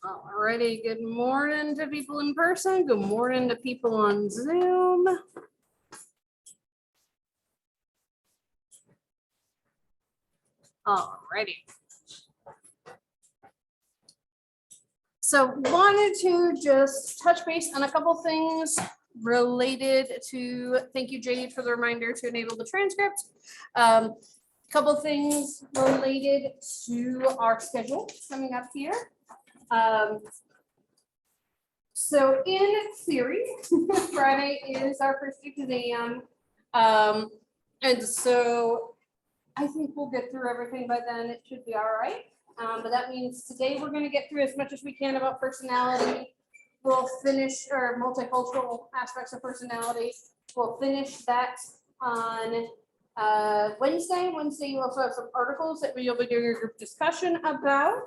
Alrighty, good morning to people in person. Good morning to people on Zoom. Alrighty. So wanted to just touch base on a couple things related to, thank you Jade for the reminder to enable the transcript. Couple things related to our schedule coming up here. So in theory, Friday is our first exam. And so I think we'll get through everything by then. It should be all right. But that means today we're going to get through as much as we can about personality. We'll finish our multicultural aspects of personality. We'll finish that on Wednesday. Wednesday, you also have some articles that we'll be doing a group discussion about.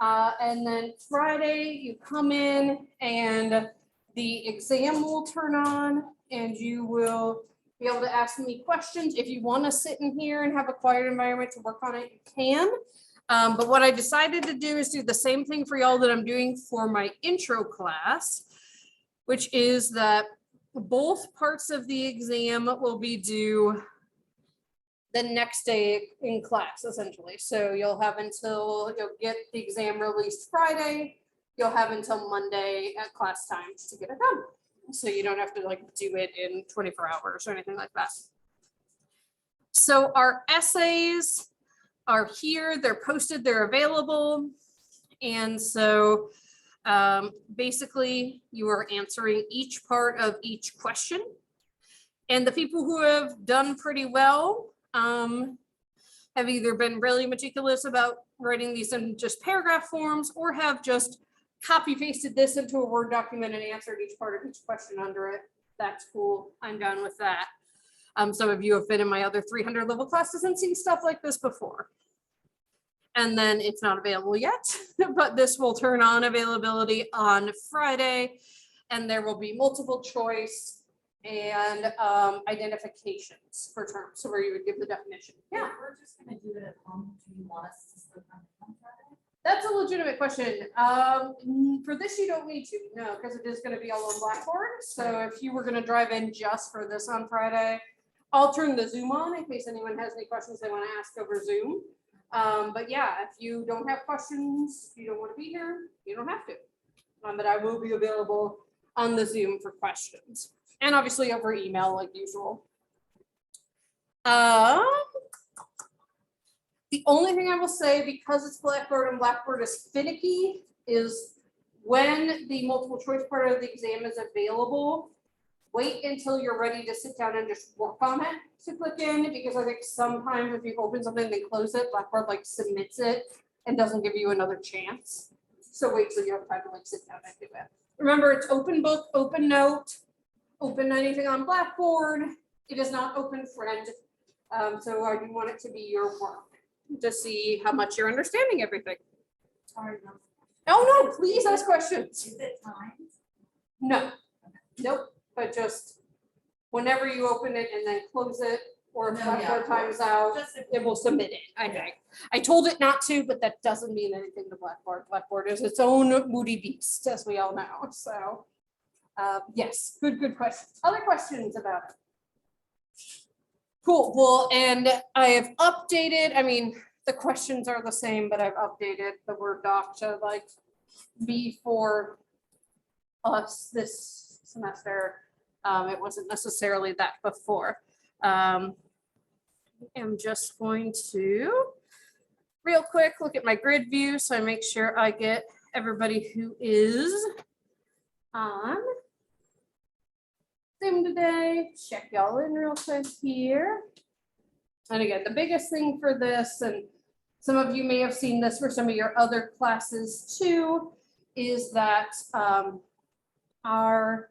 And then Friday, you come in and the exam will turn on and you will be able to ask me questions. If you want to sit in here and have a quiet environment to work on it, you can. But what I decided to do is do the same thing for y'all that I'm doing for my intro class, which is that both parts of the exam will be due the next day in class, essentially. So you'll get the exam released Friday. You'll have until Monday at class times to get it done. So you don't have to do it in 24 hours or anything like that. So our essays are here, they're posted, they're available. And so basically you are answering each part of each question. And the people who have done pretty well have either been really meticulous about writing these in just paragraph forms or have just copy pasted this into a Word document and answered each part of each question under it. That's cool. I'm done with that. Some of you have been in my other 300 level classes and seen stuff like this before. And then it's not available yet, but this will turn on availability on Friday and there will be multiple choice and identifications for terms. So where you would give the definition. Yeah. We're just gonna do it at home. Do you want us to still come on Friday? That's a legitimate question. For this, you don't need to, no, because it is gonna be all on Blackboard. So if you were gonna drive in just for this on Friday, I'll turn the Zoom on in case anyone has any questions they wanna ask over Zoom. But yeah, if you don't have questions, you don't wanna be here, you don't have to. But I will be available on the Zoom for questions. And obviously over email like usual. The only thing I will say, because it's Blackboard and Blackboard is finicky, is when the multiple choice part of the exam is available, wait until you're ready to sit down and just work on it to click in, because I think sometimes if you open something, they close it, Blackboard submits it and doesn't give you another chance. So wait till you have time to sit down and do it. Remember, it's open book, open note, open anything on Blackboard. It is not open friend. So I do want it to be your work to see how much you're understanding everything. Sorry, no. Oh, no, please ask questions. Is it timed? No, nope, but just whenever you open it and then close it, or if No, yeah, Blackboard of course. times out, Just if- it will submit it, I think. I told it not to, but that doesn't mean anything to Blackboard. Blackboard is its own moody beast, as we all know, so. Yes, good questions. Other questions about it? Cool, well, and I have updated, I mean, the questions are the same, but I've updated the Word doc to be for us this semester. It wasn't necessarily that before. I'm just going to real quick look at my grid view so I make sure I get everybody who is on Zoom today. Check y'all in real quick here. And again, the biggest thing for this, and some of you may have seen this for some of your other classes too, is that our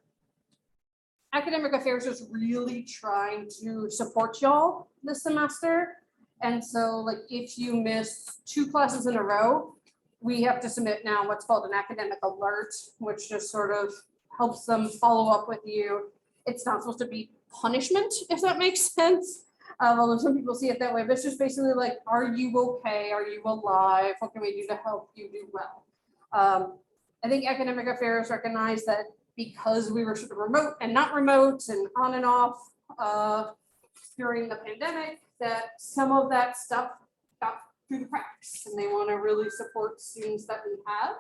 academic affairs is really trying to support y'all this semester. And so if you miss 2 classes in a row, we have to submit now what's called an academic alert, which just sort of helps them follow up with you. It's not supposed to be punishment, if that makes sense. Although some people see it that way, but it's just basically are you okay? Are you alive? What can we do to help you do well? I think academic affairs recognized that because we were sort of remote and not remote and on and off during the pandemic, that some of that stuff got through the cracks, and they want to really support students that we have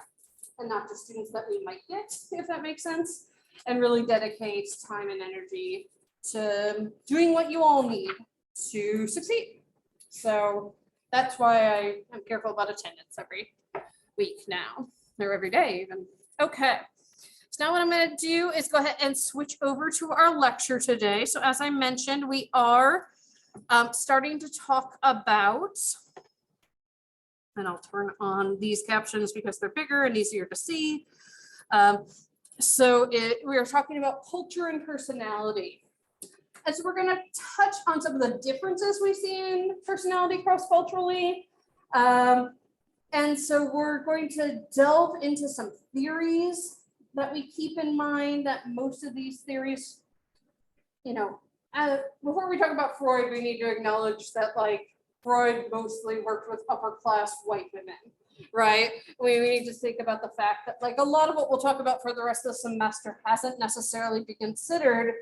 and not just students that we might get, if that makes sense, and really dedicate time and energy to doing what you all need to succeed. So that's why I am careful about attendance every week now, or every day even. Okay. So now what I'm going to do is go ahead and switch over to our lecture today. So as I mentioned, we are starting to talk about, and I'll turn on these captions because they're bigger and easier to see. We are talking about culture and personality. And so we're going to touch on some of the differences we see in personality cross-culturally. And so we're going to delve into some theories that we keep in mind, that most of these theories, before we talk about Freud, we need to acknowledge that like Freud mostly worked with upper class white women, right? We need to think about the fact that like a lot of what we'll talk about for the rest of the semester hasn't necessarily been considered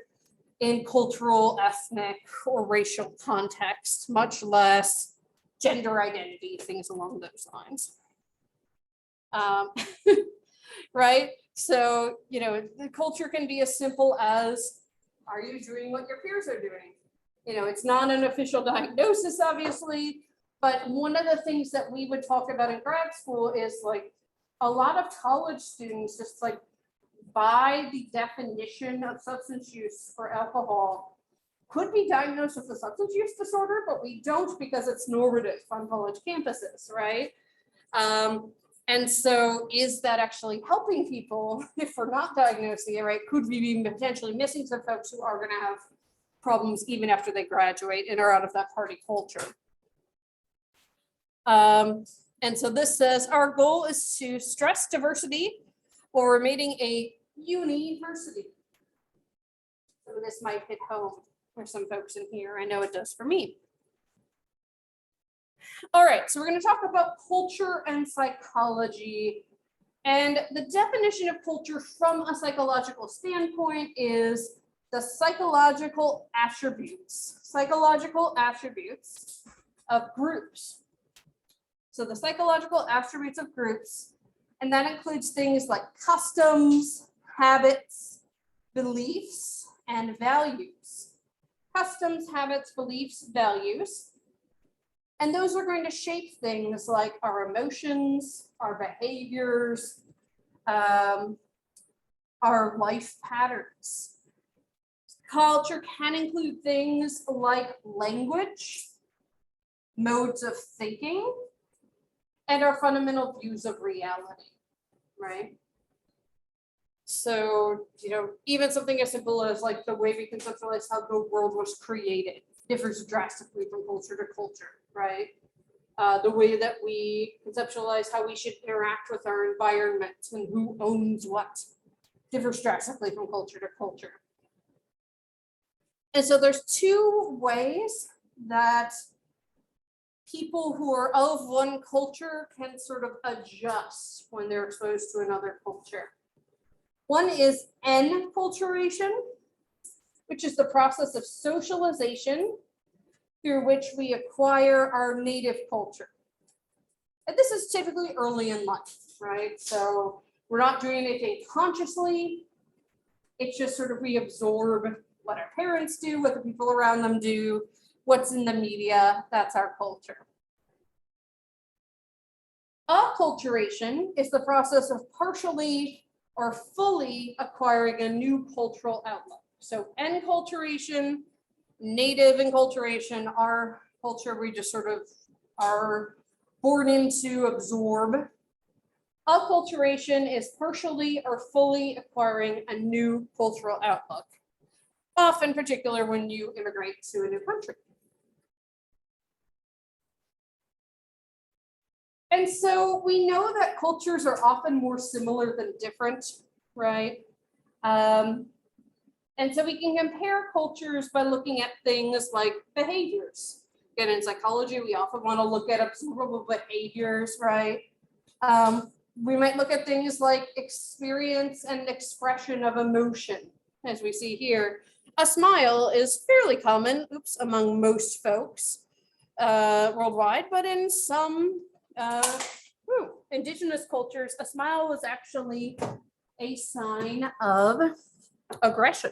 in cultural, ethnic, or racial context, much less gender identity, things along those lines. Right? So, the culture can be as simple as, are you doing what your peers are doing? It's not an official diagnosis, obviously, but one of the things that we would talk about in grad school is like a lot of college students just like by the definition of substance use or alcohol could be diagnosed with a substance use disorder, but we don't because it's normative on college campuses, right? And so is that actually helping people if we're not diagnosing it, right? Could we be potentially missing some folks who are gonna have problems even after they graduate and are out of that party culture? And so this says, our goal is to stress diversity while remaining a university. So this might hit home for some folks in here. I know it does for me. All right, so we're going to talk about culture and psychology. And the definition of culture from a psychological standpoint is the psychological attributes of groups. So the psychological attributes of groups, and that includes things like customs, habits, beliefs, and values. Customs, habits, beliefs, values. And those are going to shape things like our emotions, our behaviors, our life patterns. Culture can include things like language, modes of thinking, and our fundamental views of reality, right? So, even something as simple as like the way we conceptualize how the world was created differs drastically from culture to culture, right? The way that we conceptualize how we should interact with our environment and who owns what differs drastically from culture to culture. And so there's two ways that people who are of one culture can sort of adjust when they're exposed to another culture. One is enculturation, which is the process of socialization through which we acquire our native culture. And this is typically early in life, right? So we're not doing anything consciously. It's just sort of we absorb what our parents do, what the people around them do, what's in the media. That's our culture. Acculturation is the process of partially or fully acquiring a new cultural outlook. So enculturation, native enculturation, our culture we just sort of are born into, absorb. Acculturation is partially or fully acquiring a new cultural outlook, often in particular when you immigrate to a new country. And so we know that cultures are often more similar than different, right? And so we can compare cultures by looking at things like behaviors. Again, in psychology, we often want to look at observable behaviors, right? We might look at things like experience and expression of emotion, as we see here. A smile is fairly common, among most folks worldwide, but in some indigenous cultures, a smile was actually a sign of aggression,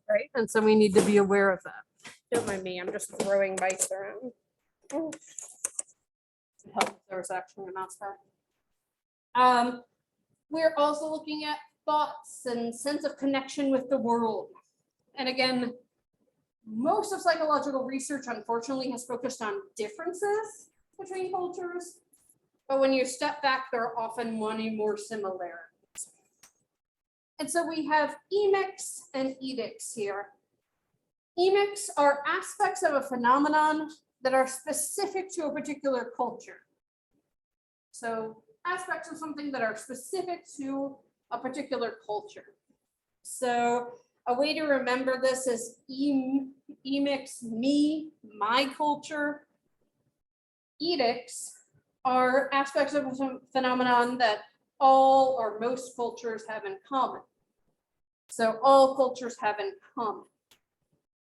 right? And so we need to be aware of that. Don't mind me, I'm just throwing mice around. Oh. It helped if there was actually a mouse pad. We're also looking at thoughts and sense of connection with the world. And again, most of psychological research, unfortunately, has focused on differences between cultures. But when you step back, there are often many more similarities. And so we have emics and edicts here. Emics are aspects of a phenomenon that are specific to a particular culture. So aspects of something that are specific to a particular culture. So a way to remember this is emics, me, my culture. Edicts are aspects of a phenomenon that all or most cultures have in common. So all cultures have in common.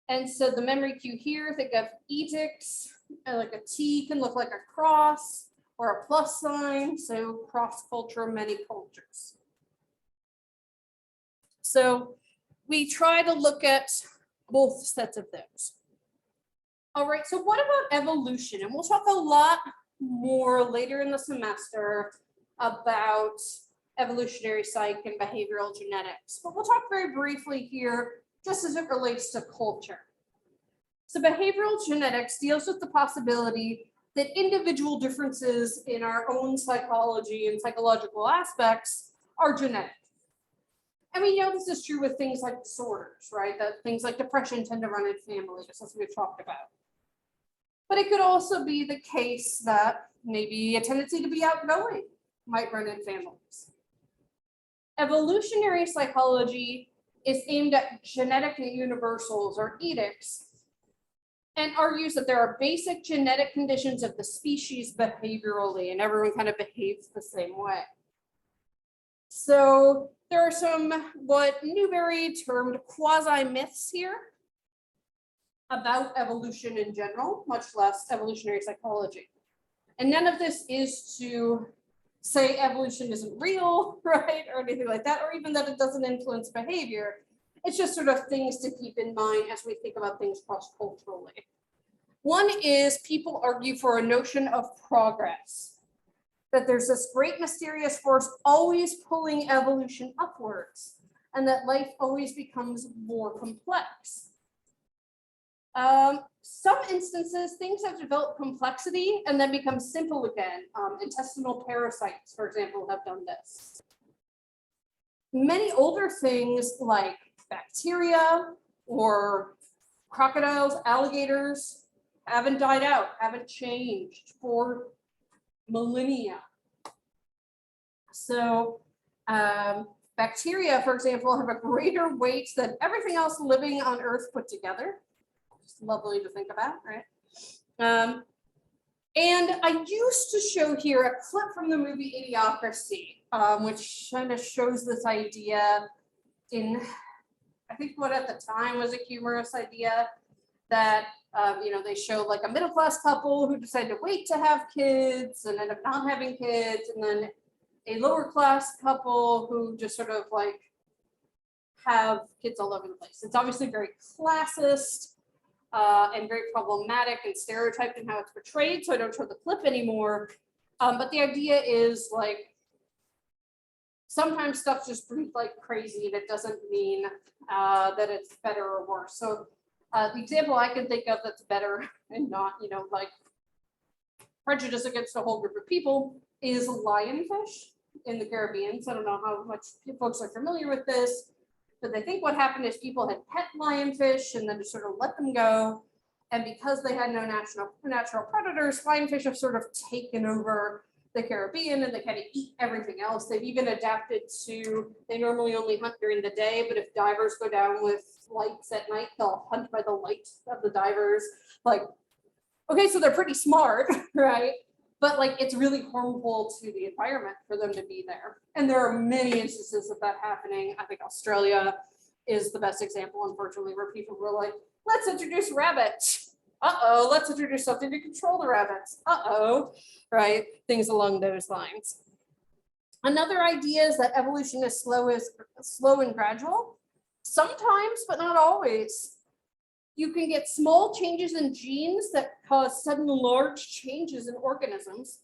And so the memory cue here, think of edicts, like a T can look like a cross or a plus sign, so cross-culture, many cultures. So we try to look at both sets of those. All right, so what about evolution? And we'll talk a lot more later in the semester about evolutionary psych and behavioral genetics, but we'll talk very briefly here just as it relates to culture. So behavioral genetics deals with the possibility that individual differences in our own psychology and psychological aspects are genetic. And we know this is true with things like disorders, right? That things like depression tend to run in families, as we've talked about. But it could also be the case that maybe a tendency to be outgoing might run in families. Evolutionary psychology is aimed at genetic universals or edicts, and argues that there are basic genetic conditions of the species behaviorally, and everyone kind of behaves the same way. So there are some what Newberry termed quasi-myths here about evolution in general, much less evolutionary psychology. And none of this is to say evolution isn't real, right, or anything like that, or even that it doesn't influence behavior. It's just sort of things to keep in mind as we think about things cross-culturally. One is people argue for a notion of progress, that there's this great mysterious force always pulling evolution upwards, and that life always becomes more complex. Some instances, things have developed complexity and then become simple again. Intestinal parasites, for example, have done this. Many older things like bacteria or crocodiles, alligators haven't died out, haven't changed for millennia. So bacteria, for example, have a greater weight than everything else living on Earth put together. Just lovely to think about, right? And I used to show here a clip from the movie Idiocracy, which kind of shows this idea in, I think what at the time was a humorous idea that, they showed like a middle-class couple who decided to wait to have kids and end up not having kids, and then a lower-class couple who just sort of like have kids all over the place. It's obviously very classist and very problematic and stereotyped in how it's portrayed, so I don't show the clip anymore. But the idea is like, sometimes stuff just breathes like crazy, and it doesn't mean that it's better or worse. So the example I can think of that's better and not, like prejudice against a whole group of people is lionfish in the Caribbean. So I don't know how much folks are familiar with this, but I think what happened is people had pet lionfish and then just sort of let them go. And because they had no natural predators, lionfish have sort of taken over the Caribbean, and they kind of eat everything else. They've even adapted to, they normally only hunt during the day, but if divers go down with lights at night, they'll hunt by the light of the divers. Like, okay, so they're pretty smart, right? but like it's really harmful to the environment for them to be there. And there are many instances of that happening. I think Australia is the best example, unfortunately, where people were like, let's introduce rabbits. Uh-oh, let's introduce something to control the rabbits. Uh-oh, right? Things along those lines. Another idea is that evolution is slow and gradual. Sometimes, but not always. You can get small changes in genes that cause sudden large changes in organisms.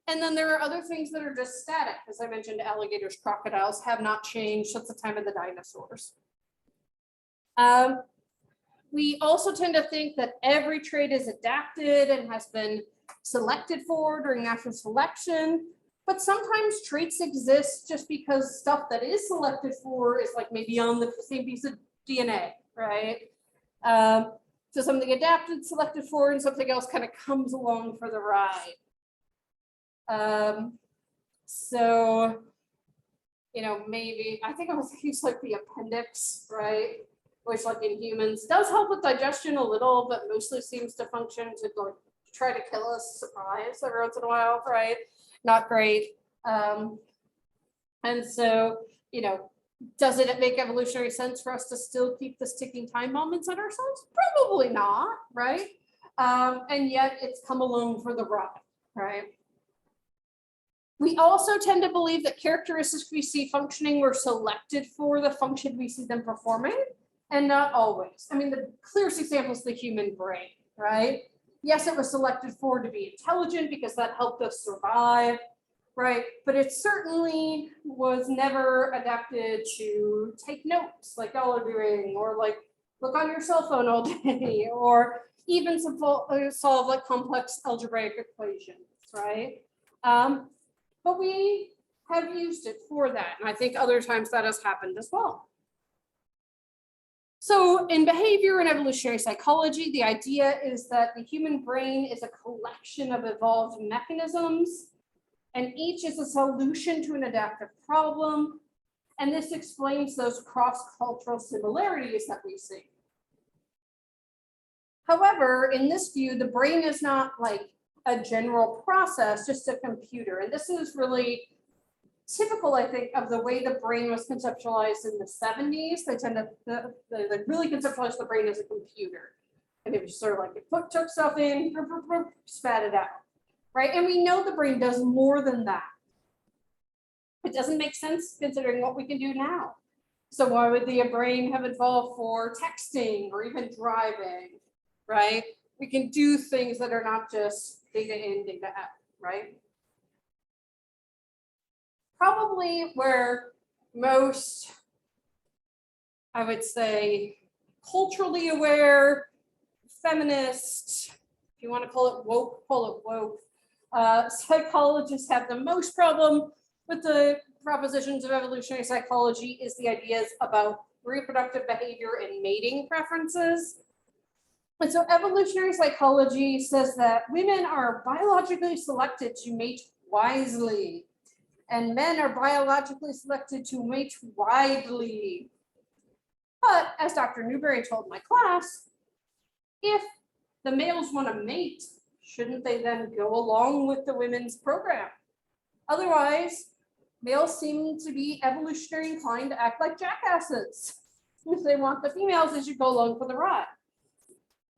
And then there are other things that are just static. As I mentioned, alligators, crocodiles have not changed since the time of the dinosaurs. We also tend to think that every trait is adapted and has been selected for during natural selection. But sometimes traits exist just because stuff that is selected for is like maybe on the same piece of DNA, right? So something adapted, selected for, and something else kind of comes along for the ride. So, maybe, I think it was things like the appendix, right? Which like in humans does help with digestion a little, but mostly seems to function to like try to kill us, surprise every once in a while, right? Not great. And so, does it make evolutionary sense for us to still keep this ticking time bomb inside ourselves? Probably not, right? And yet it's come along for the ride, right? We also tend to believe that characteristics we see functioning were selected for the function we see them performing, and not always. I mean, the clearest example is the human brain, right? Yes, it was selected for to be intelligent because that helped us survive, right? But it certainly was never adapted to take notes like y'all are doing, or like look on your cell phone all day, or even solve like complex algebraic equations, right? But we have used it for that. And I think other times that has happened as well. So in behavior and evolutionary psychology, the idea is that the human brain is a collection of evolved mechanisms, and each is a solution to an adaptive problem. And this explains those cross-cultural similarities that we see. However, in this view, the brain is not like a general process, just a computer. And this is really typical, I think, of the way the brain was conceptualized in the 70s. They tend to they really conceptualize the brain as a computer. And it was sort of like it took stuff in, spat it out, right? And we know the brain does more than that. It doesn't make sense considering what we can do now. So why would the brain have evolved for texting or even driving, right? We can do things that are not just data in, data out, right? Probably where most, I would say, culturally aware, feminist, if you want to call it woke, psychologists have the most problem with the propositions of evolutionary psychology is the ideas about reproductive behavior and mating preferences. And so evolutionary psychology says that women are biologically selected to mate wisely, and men are biologically selected to mate widely. But as Dr. Newberry told my class, if the males want to mate, shouldn't they then go along with the women's program? Otherwise, males seem to be evolutionary inclined to act like jackasses. If they want the females, they should go along for the ride.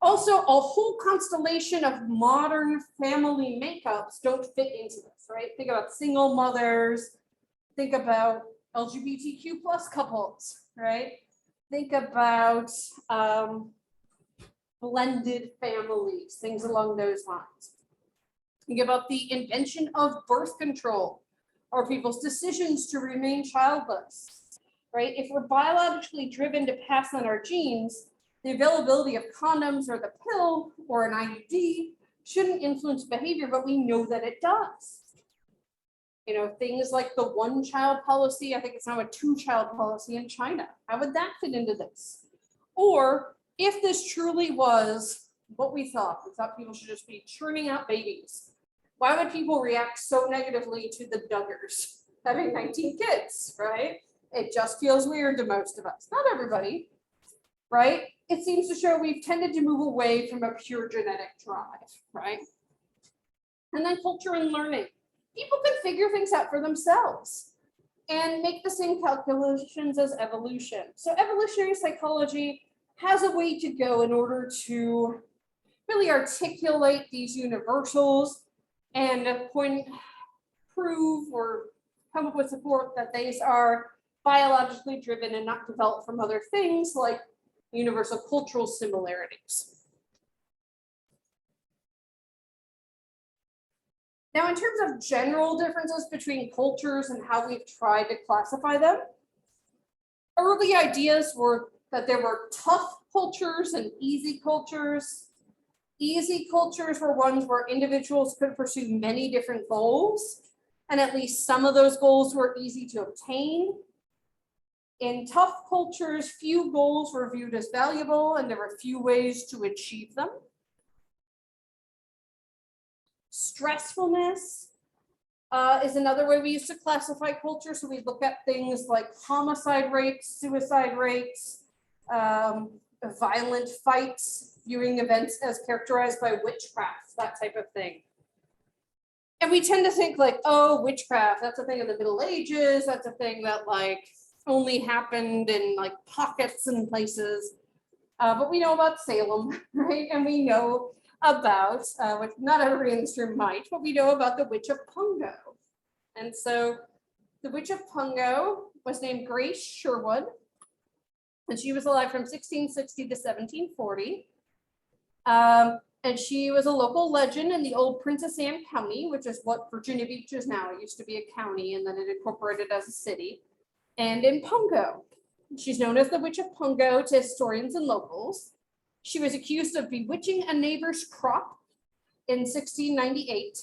Also, a whole constellation of modern family makeups don't fit into this, right? Think about single mothers, think about LGBTQ plus couples, right? Think about blended families, things along those lines. Think about the invention of birth control or people's decisions to remain childless, right? If we're biologically driven to pass on our genes, the availability of condoms or the pill or an IUD shouldn't influence behavior, but we know that it does. Things like the one-child policy, I think it's now a two-child policy in China. How would that fit into this? Or if this truly was what we thought people should just be churning out babies, why would people react so negatively to the Duggars having 19 kids, right? It just feels weird to most of us, not everybody, right? It seems to show we've tended to move away from a pure genetic drive, right? And then culture and learning. People can figure things out for themselves and make the same calculations as evolution. So evolutionary psychology has a way to go in order to really articulate these universals and prove or come up with support that these are biologically driven and not developed from other things like universal cultural similarities. Now, in terms of general differences between cultures and how we've tried to classify them, early ideas were that there were tough cultures and easy cultures. Easy cultures were ones where individuals could pursue many different goals, and at least some of those goals were easy to obtain. In tough cultures, few goals were viewed as valuable, and there were few ways to achieve them. Stressfulness is another way we used to classify culture. So we look at things like homicide rates, suicide rates, violent fights, viewing events as characterized by witchcraft, that type of thing. And we tend to think like, oh, witchcraft, that's a thing of the Middle Ages, that's a thing that like only happened in like pockets and places. But we know about Salem, right? And we know about, which not everybody in this room might, but we know about the Witch of Pungo. And so the Witch of Pungo was named Grace Sherwood, and she was alive from 1660 to 1740. And she was a local legend in the old Princess Anne County, which is what Virginia Beach is now. It used to be a county and then it incorporated as a city. And in Pungo, she's known as the Witch of Pungo to historians and locals. She was accused of bewitching a neighbor's crop in 1698.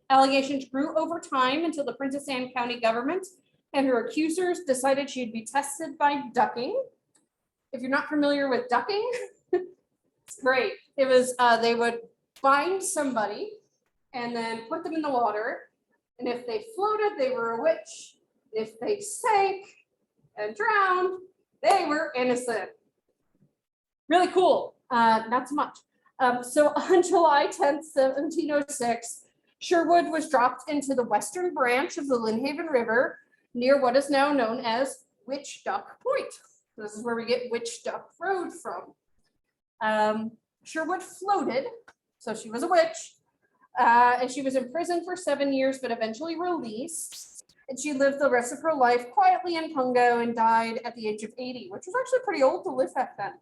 Allegations grew over time until the Princess Anne County government and her accusers decided she'd be tested by ducking. If you're not familiar with ducking, it's great. It was, they would bind somebody and then put them in the water. And if they floated, they were a witch. If they sank and drowned, they were innocent. Really cool. Not so much. So on July 10th, 1706, Sherwood was dropped into the western branch of the Lynnhaven River near what is now known as Witch Duck Point. This is where we get Witch Duck Road from. Sherwood floated, so she was a witch, and she was imprisoned for 7 years, but eventually released. And she lived the rest of her life quietly in Pungo and died at the age of 80, which was actually pretty old to live back then.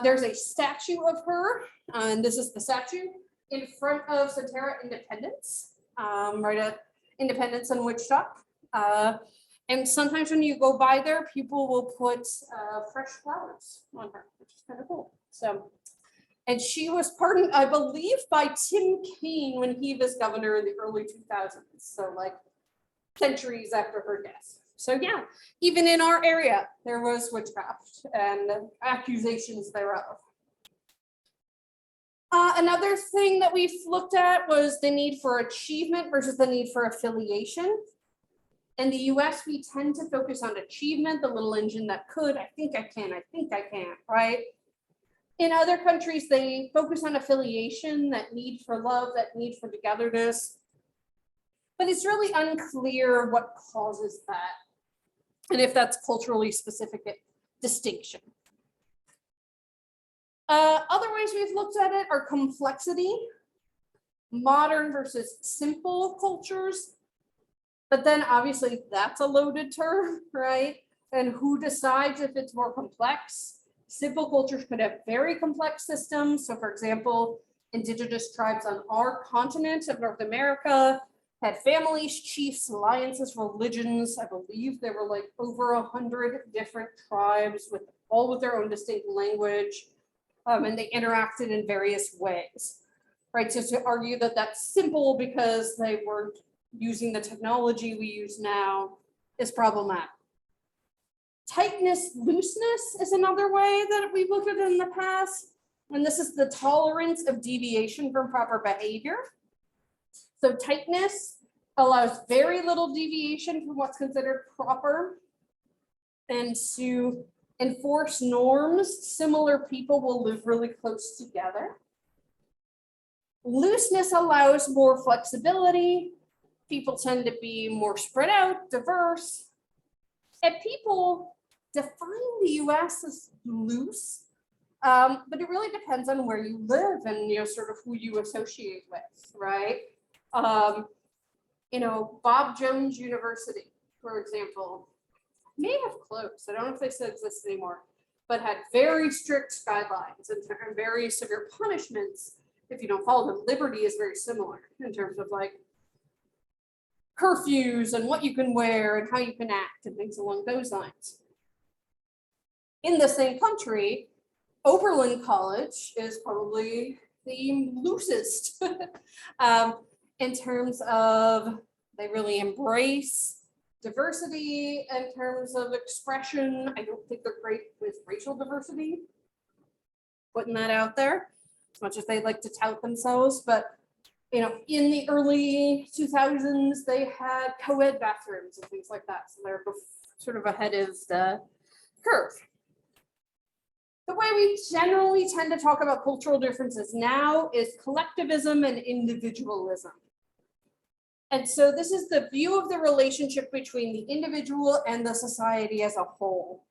There's a statue of her, and this is the statue in front of Centerra Independence, right at Independence and Witch Duck. And sometimes when you go by there, people will put fresh flowers on her, which is kind of cool. So, and she was pardoned, I believe, by Tim Kaine when he was governor in the early 2000s. So like centuries after her death. So yeah, even in our area, there was witchcraft and accusations thereof. Another thing that we've looked at was the need for achievement versus the need for affiliation. In the US, we tend to focus on achievement, the little engine that could, I think I can, I think I can, right? In other countries, they focus on affiliation, that need for love, that need for togetherness. But it's really unclear what causes that and if that's culturally specific distinction. Other ways we've looked at it are complexity, modern versus simple cultures. But then obviously that's a loaded term, right? And who decides if it's more complex? Simple cultures could have very complex systems. So for example, indigenous tribes on our continent of North America had families, chiefs, alliances, religions. I believe there were like over 100 different tribes with all with their own distinct language. And they interacted in various ways, right? So to argue that that's simple because they weren't using the technology we use now is problematic. Tightness, looseness is another way that we've looked at it in the past. And this is the tolerance of deviation from proper behavior. So tightness allows very little deviation from what's considered proper. And to enforce norms, similar people will live really close together. Looseness allows more flexibility. People tend to be more spread out, diverse. And people define the US as loose, but it really depends on where you live and, sort of who you associate with, right? Bob Jones University, for example, may have closed. I don't know if they still exist anymore, but had very strict guidelines and very severe punishments if you don't follow them. Liberty is very similar in terms of like curfews and what you can wear and how you can act and things along those lines. In the same country, Oberlin College is probably the loosest in terms of they really embrace diversity in terms of expression. I don't think they're great with racial diversity, putting that out there, as much as they like to tout themselves. But in the early 2000s, they had co-ed bathrooms and things like that. So they're sort of ahead of the curve. The way we generally tend to talk about cultural differences now is collectivism and individualism. And so this is the view of the relationship between the individual and the society as a whole.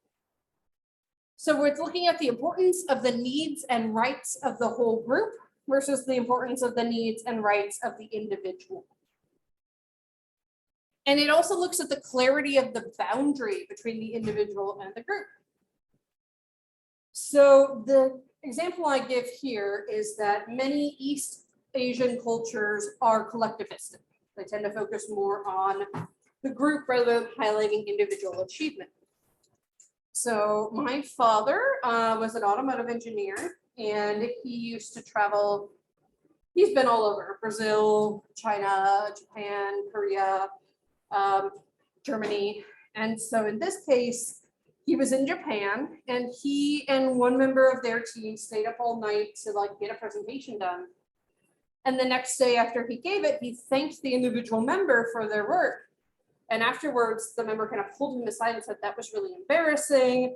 So we're looking at the importance of the needs and rights of the whole group versus the importance of the needs and rights of the individual. And it also looks at the clarity of the boundary between the individual and the group. So the example I give here is that many East Asian cultures are collectivistic. They tend to focus more on the group rather than highlighting individual achievement. So my father was an automotive engineer, and he used to travel. He's been all over Brazil, China, Japan, Korea, Germany. And so in this case, he was in Japan, and he and one member of their team stayed up all night to get a presentation done. And the next day after he gave it, he thanked the individual member for their work. And afterwards, the member kind of pulled him aside and said, that was really embarrassing.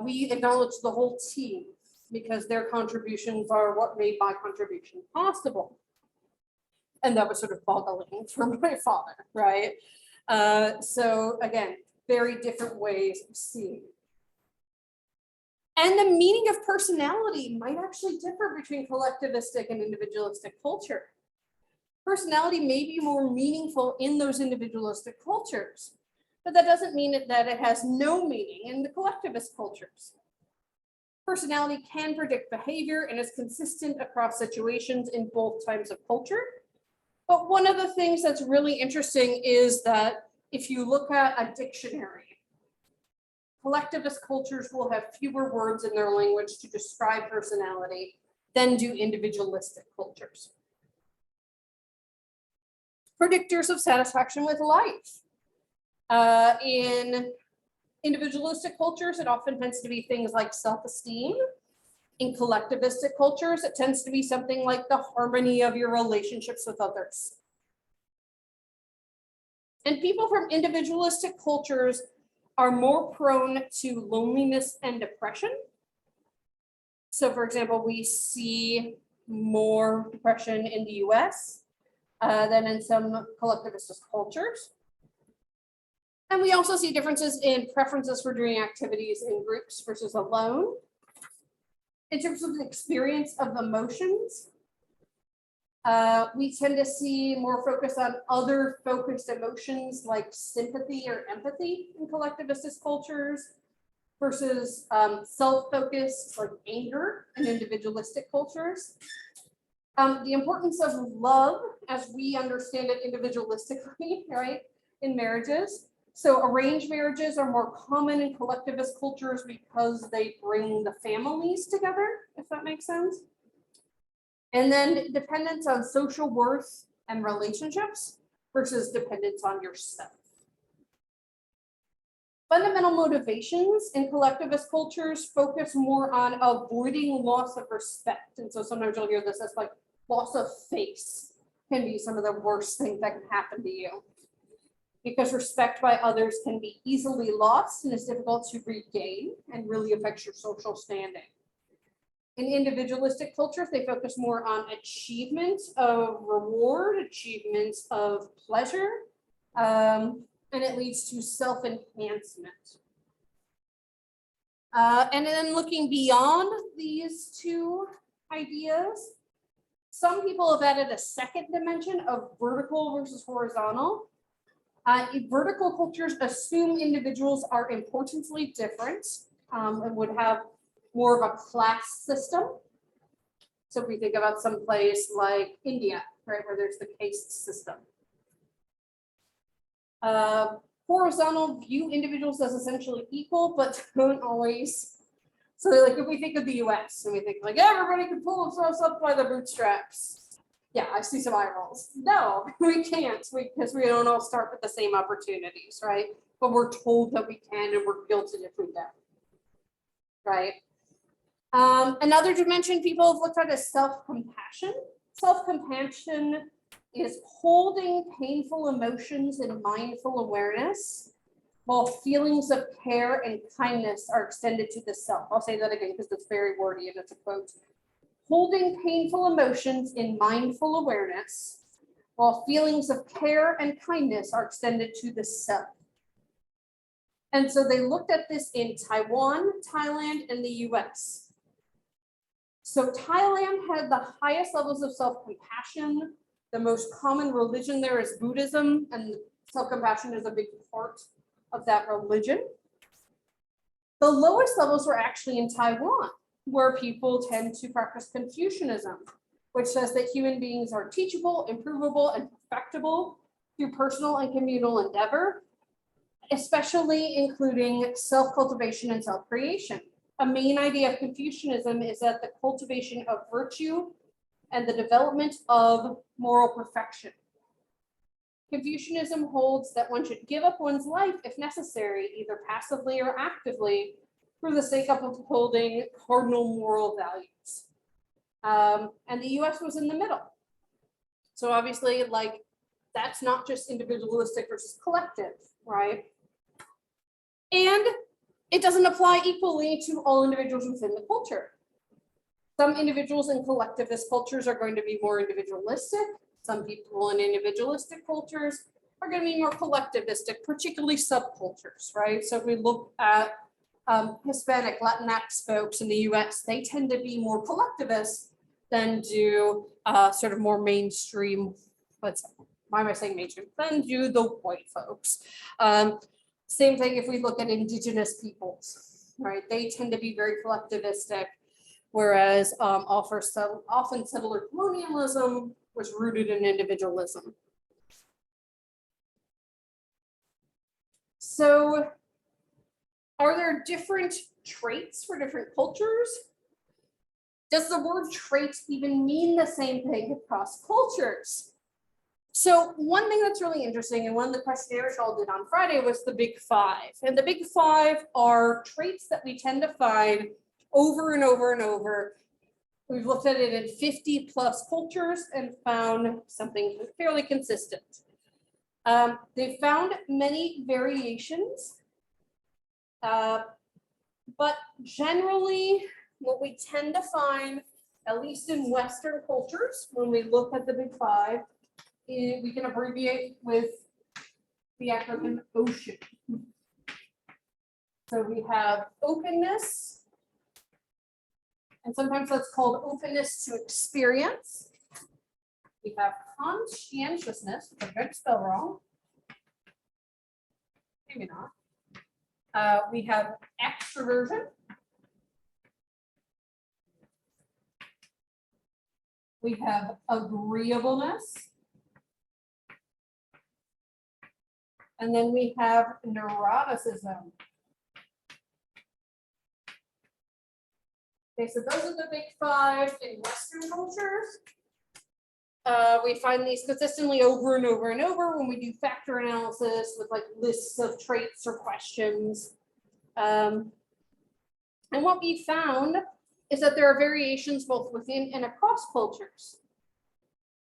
We acknowledge the whole team because their contributions are what made my contribution possible. And that was sort of boggling for my father, right? So again, very different ways of seeing it. And the meaning of personality might actually differ between collectivistic and individualistic culture. Personality may be more meaningful in those individualistic cultures, but that doesn't mean that it has no meaning in the collectivist cultures. Personality can predict behavior and is consistent across situations in both types of culture. But one of the things that's really interesting is that if you look at a dictionary, collectivist cultures will have fewer words in their language to describe personality than do individualistic cultures. Predictors of satisfaction with life. In individualistic cultures, it often tends to be things like self-esteem. In collectivistic cultures, it tends to be something like the harmony of your relationships with others. And people from individualistic cultures are more prone to loneliness and depression. So for example, we see more depression in the US than in some collectivist cultures. And we also see differences in preferences for doing activities in groups versus alone. In terms of the experience of emotions, we tend to see more focus on other focused emotions like sympathy or empathy in collectivist cultures versus self-focused like anger in individualistic cultures. The importance of love as we understand it individualistically, right, in marriages. So arranged marriages are more common in collectivist cultures because they bring the families together, if that makes sense. And then dependence on social worth and relationships versus dependence on yourself. Fundamental motivations in collectivist cultures focus more on avoiding loss of respect. And so sometimes you'll hear this as like loss of face can be some of the worst things that can happen to you. Because respect by others can be easily lost and is difficult to regain and really affects your social standing. In individualistic cultures, they focus more on achievement of reward, achievement of pleasure, and it leads to self-enhancement. And then looking beyond these two ideas, some people have added a second dimension of vertical versus horizontal. Vertical cultures assume individuals are importantly different and would have more of a class system. So if we think about some place like India, right, where there's the caste system. Horizontal view individuals as essentially equal, but don't always. So like if we think of the US and we think like everybody can pull themselves up by the bootstraps. Yeah, I see some eye rolls. No, we can't because we don't all start with the same opportunities, right? But we're told that we can and we're guilted if we don't, right? Another dimension people have looked at is self-compassion. Self-compassion is holding painful emotions in mindful awareness, while feelings of care and kindness are extended to the self. I'll say that again because it's very wordy and it's a quote. Holding painful emotions in mindful awareness, while feelings of care and kindness are extended to the self. And so they looked at this in Taiwan, Thailand, and the US. So Thailand had the highest levels of self-compassion. The most common religion there is Buddhism, and self-compassion is a big part of that religion. The lowest levels were actually in Taiwan, where people tend to practice Confucianism, which says that human beings are teachable, improvable, and perfectible through personal and communal endeavor, especially including self-cultivation and self-creation. A main idea of Confucianism is that the cultivation of virtue and the development of moral perfection. Confucianism holds that one should give up one's life if necessary, either passively or actively, for the sake of upholding cardinal moral values. And the US was in the middle. So obviously, like, that's not just individualistic versus collective, right? And it doesn't apply equally to all individuals within the culture. Some individuals in collectivist cultures are going to be more individualistic. Some people in individualistic cultures are going to be more collectivistic, particularly subcultures, right? So if we look at Hispanic, Latinx folks in the US, they tend to be more collectivist than do sort of more mainstream, why am I saying mainstream? Than do the white folks. Same thing if we look at indigenous peoples, right? They tend to be very collectivistic, whereas often settler colonialism was rooted in individualism. So are there different traits for different cultures? Does the word trait even mean the same thing across cultures? So one thing that's really interesting, and one of the questionnaires y'all did on Friday, was the Big Five. And the Big Five are traits that we tend to find over and over and over. We've looked at it in 50 plus cultures and found something fairly consistent. They found many variations, but generally what we tend to find, at least in Western cultures, when we look at the Big Five, we can abbreviate with the acronym OCEAN. So we have openness, and sometimes that's called openness to experience. We have conscientiousness, which I'm going to spell wrong. Maybe not. We have extroversion. We have agreeableness. And then we have neuroticism. Okay, so those are the Big Five in Western cultures. We find these consistently over and over and over when we do factor analysis with like lists of traits or questions. And what we found is that there are variations both within and across cultures.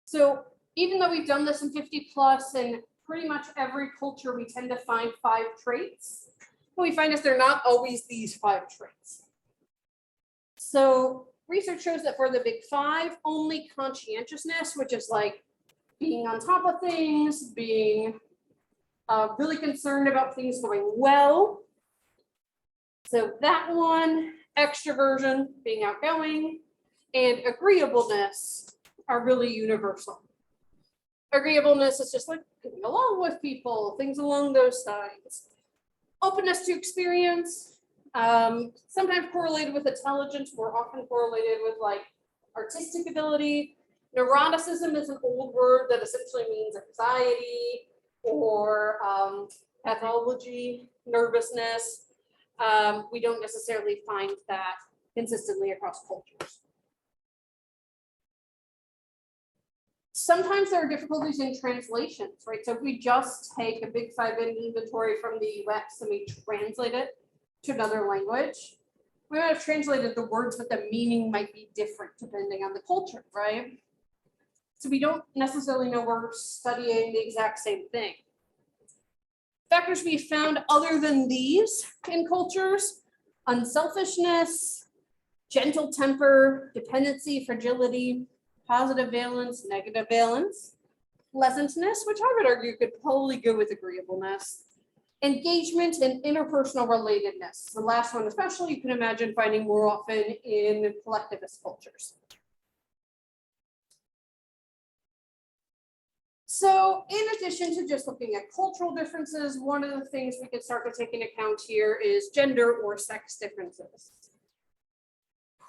So even though we've done this in 50 plus and pretty much every culture, we tend to find 5 traits. What we find is they're not always these 5 traits. So research shows that for the big five, only conscientiousness, which is like being on top of things, being really concerned about things going well. So that one, extroversion, being outgoing, and agreeableness are really universal. Agreeableness is just like getting along with people, things along those lines. Openness to experience, sometimes correlated with intelligence, more often correlated with like artistic ability. Neuroticism is an old word that essentially means anxiety or pathology, nervousness. We don't necessarily find that consistently across cultures. Sometimes there are difficulties in translations, right? So if we just take a big five inventory from the US and we translate it to another language, we might have translated the words, but the meaning might be different depending on the culture, right? So we don't necessarily know we're studying the exact same thing. Factors we found other than these in cultures: unselfishness, gentle temper, dependency, fragility, positive valence, negative valence, pleasantness, which I would argue could probably go with agreeableness, engagement, and interpersonal relatedness. The last one especially you can imagine finding more often in collectivist cultures. So in addition to just looking at cultural differences, one of the things we can start to take into account here is gender or sex differences.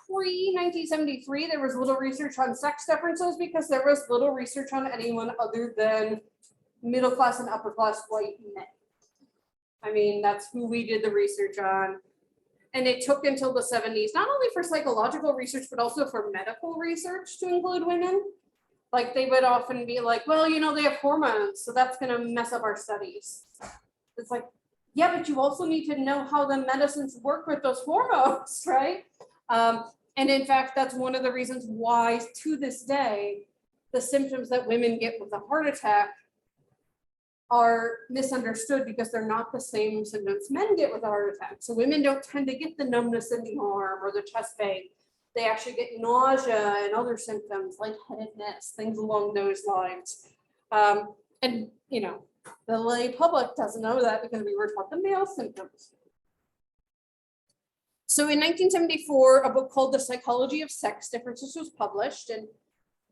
Pre-1973, there was little research on sex differences because there was little research on anyone other than middle class and upper class white men. I mean, that's who we did the research on. And it took until the 70s, not only for psychological research, but also for medical research to include women. Like they would often be like, well, you know, they have hormones, so that's going to mess up our studies. It's like, yeah, but you also need to know how the medicines work with those hormones, right? And in fact, that's one of the reasons why to this day, the symptoms that women get with a heart attack are misunderstood because they're not the same symptoms men get with a heart attack. So women don't tend to get the numbness in the arm or the chest pain. They actually get nausea and other symptoms, lightheadedness, things along those lines. And, you know, the lay public doesn't know that because we were taught the male symptoms. So in 1974, a book called The Psychology of Sex Differences was published. And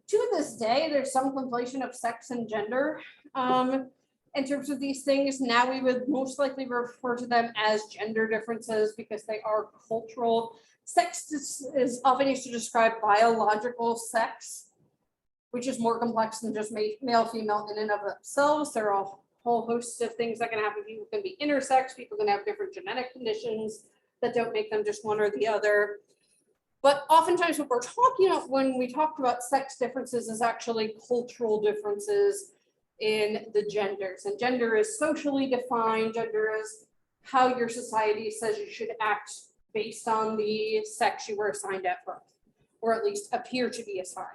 to this day, there's some conflation of sex and gender. In terms of these things, now we would most likely refer to them as gender differences because they are cultural. Sex is often used to describe biological sex, which is more complex than just male, female in and of themselves. There are a whole host of things that can happen. People can be intersex, people can have different genetic conditions that don't make them just one or the other. But oftentimes what we're talking about when we talk about sex differences is actually cultural differences in the genders. And gender is socially defined. Gender is how your society says you should act based on the sex you were assigned at birth, or at least appear to be assigned.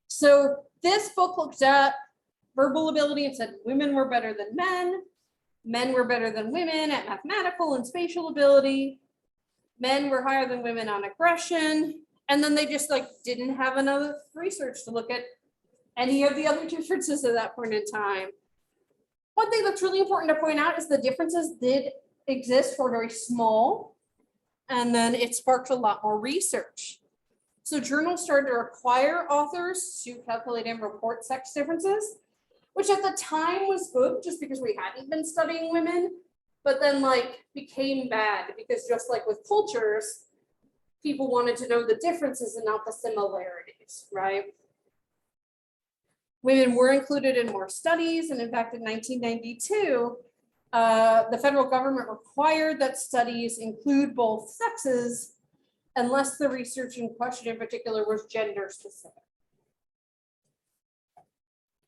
So this book looked at verbal ability and said women were better than men. Men were better than women at mathematical and spatial ability. Men were higher than women on aggression. And then they just like didn't have enough research to look at any of the other differences at that point in time. One thing that's really important to point out is the differences did exist for very small, and then it sparked a lot more research. So journals started to require authors to calculate and report sex differences, which at the time was good just because we hadn't been studying women, but then like became bad because just like with cultures, people wanted to know the differences and not the similarities, right? Women were included in more studies, and in fact, in 1992, the federal government required that studies include both sexes unless the research in question in particular was gender specific.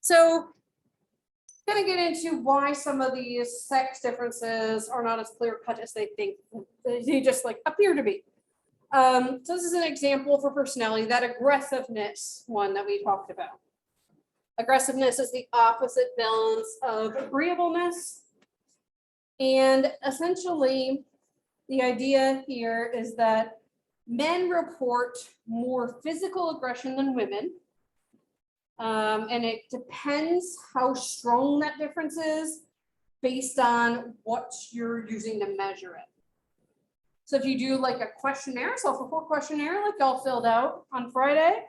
So I'm going to get into why some of these sex differences are not as clear cut as they think they just like appear to be. So this is an example for personality, that aggressiveness one that we talked about. Aggressiveness is the opposite balance of agreeableness. And essentially, the idea here is that Men report more physical aggression than women. And it depends how strong that difference is based on what you're using to measure it. So if you do like a questionnaire, self-report questionnaire, like y'all filled out on Friday,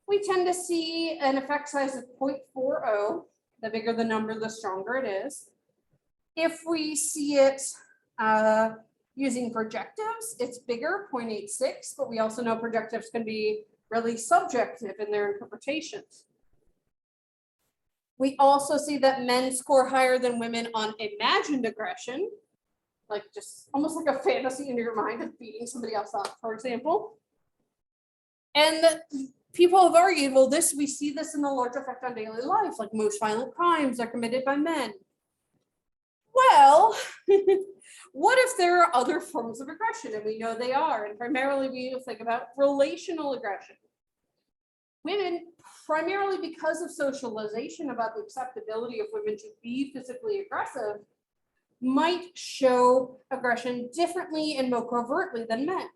we tend to see an effect size of 0.40. The bigger the number, the stronger it is. If we see it using projectives, it's bigger, 0.86, but we also know projectives can be really subjective in their interpretations. We also see that men score higher than women on imagined aggression, like just almost like a fantasy in your mind of beating somebody else up, for example. And people have argued, well, we see this in the large effect on daily life, like most violent crimes are committed by men. Well, what if there are other forms of aggression? And we know they are, and primarily we think about relational aggression. Women, primarily because of socialization about the acceptability of women to be physically aggressive, might show aggression differently and more covertly than men.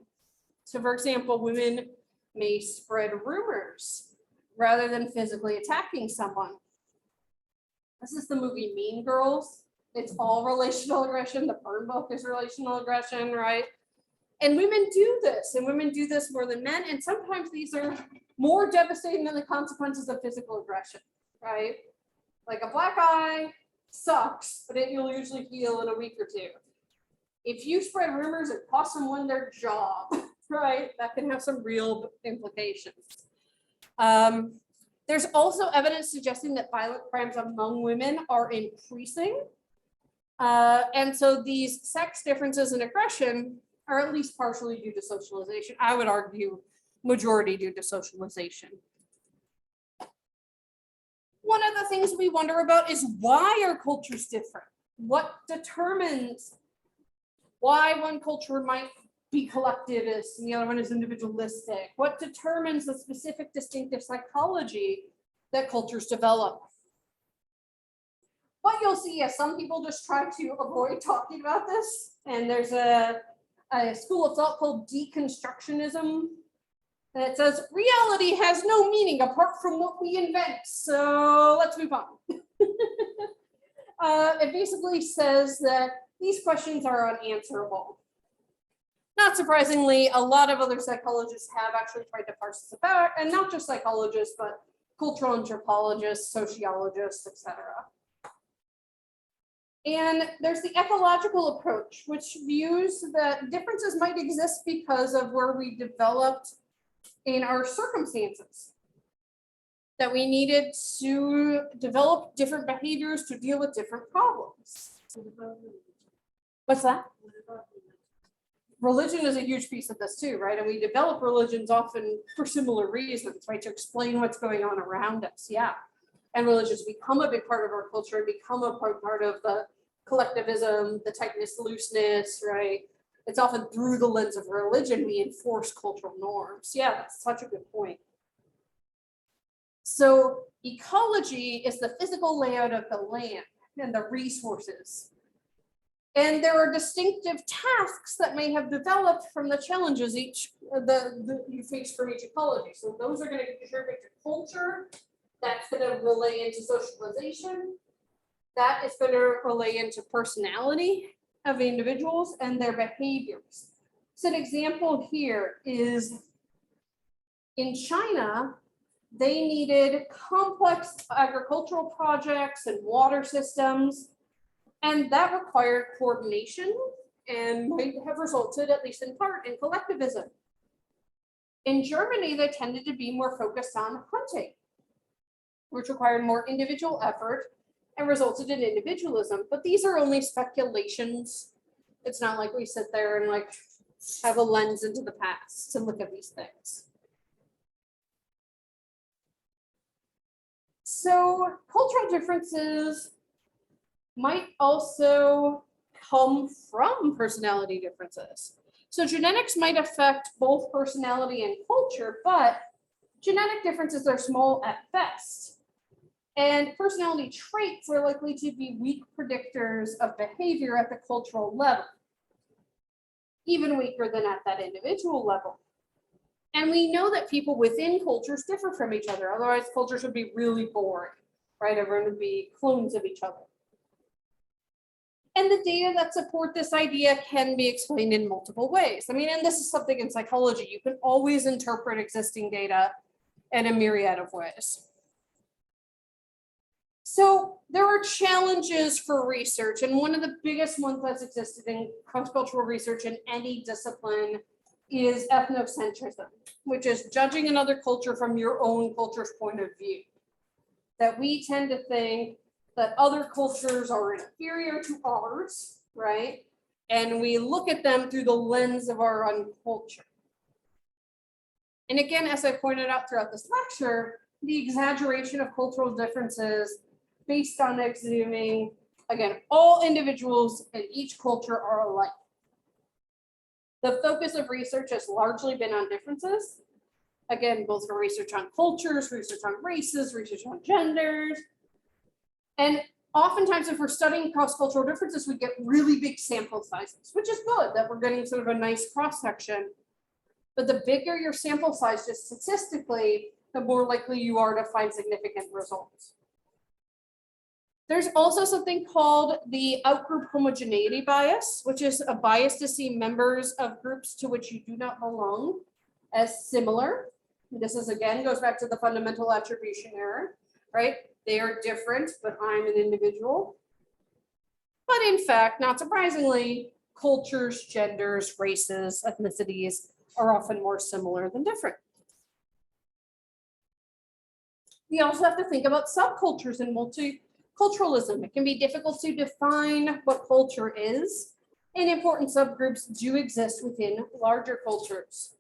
So for example, women may spread rumors rather than physically attacking someone. This is the movie Mean Girls. It's all relational aggression. The Burn Book is relational aggression, right? And women do this, and women do this more than men. And sometimes these are more devastating than the consequences of physical aggression, right? Like a black eye sucks, but you'll usually heal in a week or two. If you spread rumors and cost someone their job, right, that can have some real implications. There's also evidence suggesting that violent crimes among women are increasing. And so these sex differences in aggression are at least partially due to socialization. I would argue majority due to socialization. One of the things we wonder about is why are cultures different? What determines why one culture might be collectivist and the other one is individualistic? What determines the specific distinctive psychology that cultures develop? What you'll see is some people just try to avoid talking about this. And there's a school of thought called deconstructionism that says reality has no meaning apart from what we invent. So let's move on. It basically says that these questions are unanswerable. Not surprisingly, a lot of other psychologists have actually tried to parse this apart, and not just psychologists, but cultural anthropologists, sociologists, etc. And there's the ecological approach, which views that differences might exist because of where we developed in our circumstances. That we needed to develop different behaviors to deal with different problems. What's that? Religion is a huge piece of this too, right? And we develop religions often for similar reasons, right? To explain what's going on around us, yeah. And religions become a big part of our culture and become a part of the collectivism, the tightness, looseness, right? It's often through the lens of religion we enforce cultural norms. Yeah, that's such a good point. So ecology is the physical layout of the land and the resources. And there are distinctive tasks that may have developed from the challenges you face from each ecology. So those are going to contribute to culture. That's going to relay into socialization. That is going to relay into personality of individuals and their behaviors. So an example here is in China, they needed complex agricultural projects and water systems, and that required coordination and might have resulted, at least in part, in collectivism. In Germany, they tended to be more focused on hunting, which required more individual effort and resulted in individualism. But these are only speculations. It's not like we sit there and like have a lens into the past to look at these things. So cultural differences might also come from personality differences. So genetics might affect both personality and culture, but genetic differences are small at best. And personality traits are likely to be weak predictors of behavior at the cultural level, even weaker than at that individual level. And we know that people within cultures differ from each other. Otherwise, cultures would be really boring, right? Everyone would be clones of each other. And the data that support this idea can be explained in multiple ways. I mean, and this is something in psychology, you can always interpret existing data in a myriad of ways. So there are challenges for research, and one of the biggest ones that's existed in cross-cultural research in any discipline is ethnocentrism, which is judging another culture from your own culture's point of view. That we tend to think that other cultures are inferior to ours, right? And we look at them through the lens of our own culture. And again, as I pointed out throughout this lecture, the exaggeration of cultural differences based on assuming, again, all individuals in each culture are alike. The focus of research has largely been on differences. Again, both for research on cultures, research on races, research on genders. And oftentimes if we're studying cross-cultural differences, we get really big sample sizes, which is good that we're getting sort of a nice cross-section. But the bigger your sample size, just statistically, the more likely you are to find significant results. There's also something called the outgroup homogeneity bias, which is a bias to see members of groups to which you do not belong as similar. This is, again, goes back to the fundamental attribution error, right? They are different, but I'm an individual. But in fact, not surprisingly, cultures, genders, races, ethnicities are often more similar than different. We also have to think about subcultures and multiculturalism. It can be difficult to define what culture is, and important subgroups do exist within larger cultures.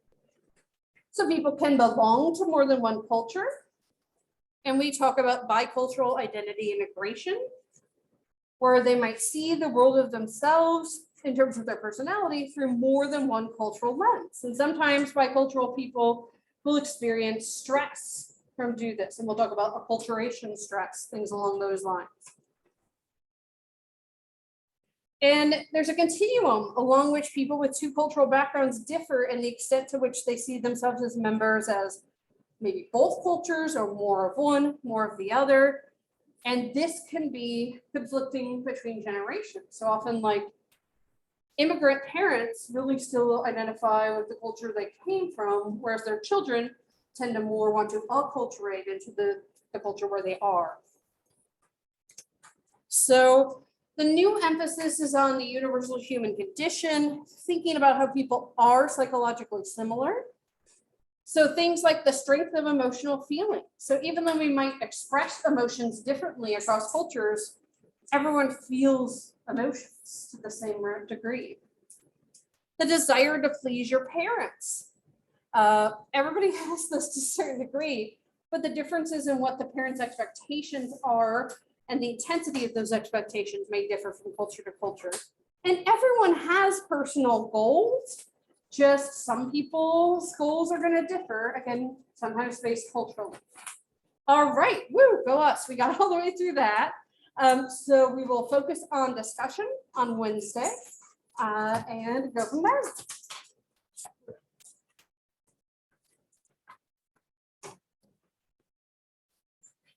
So people can belong to more than one culture, and we talk about bicultural identity integration, where they might see the world of themselves in terms of their personality through more than one cultural lens. And sometimes bicultural people will experience stress from do this, and we'll talk about acculturation stress, things along those lines. And there's a continuum along which people with two cultural backgrounds differ in the extent to which they see themselves as members as maybe both cultures or more of one, more of the other. And this can be conflicting between generations. So often, like, immigrant parents really still identify with the culture they came from, whereas their children tend to more want to acculturate into the culture where they are. So the new emphasis is on the universal human condition, thinking about how people are psychologically similar. So things like the strength of emotional feeling. So even though we might express emotions differently across cultures, everyone feels emotions to the same degree. The desire to please your parents. Everybody has this to a certain degree, but the differences in what the parents' expectations are and the intensity of those expectations may differ from culture to culture. And everyone has personal goals, just some people's goals are going to differ, again, sometimes based culturally. All right, woo, go us. We got all the way through that. So we will focus on discussion on Wednesday and go from there.